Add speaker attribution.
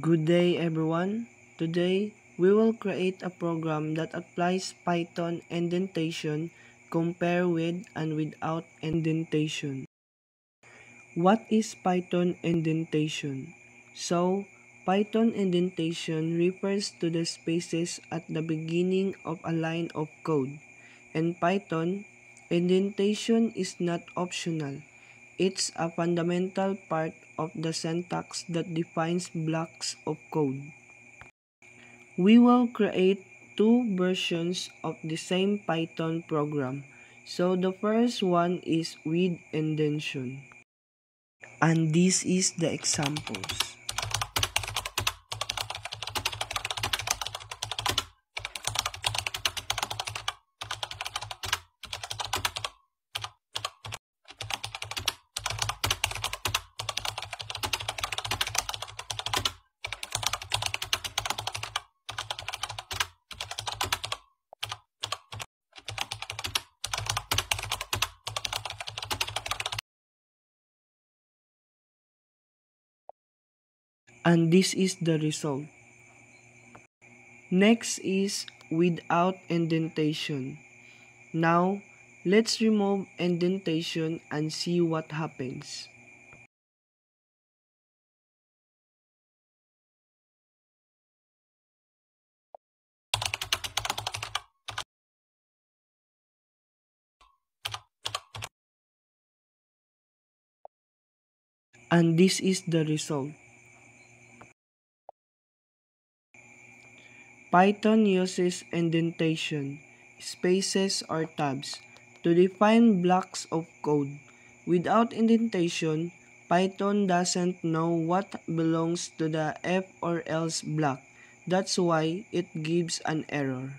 Speaker 1: Good day everyone. Today, we will create a program that applies Python indentation compare with and without indentation. What is Python indentation? So, Python indentation refers to the spaces at the beginning of a line of code. In Python, indentation is not optional. It's a fundamental part of the syntax that defines blocks of code. We will create two versions of the same Python program. So the first one is with indentation. And this is the examples. And this is the result. Next is without indentation. Now, let's remove indentation and see what happens. And this is the result. Python uses indentation, spaces or tabs, to define blocks of code. Without indentation, Python doesn't know what belongs to the if or else block. That's why it gives an error.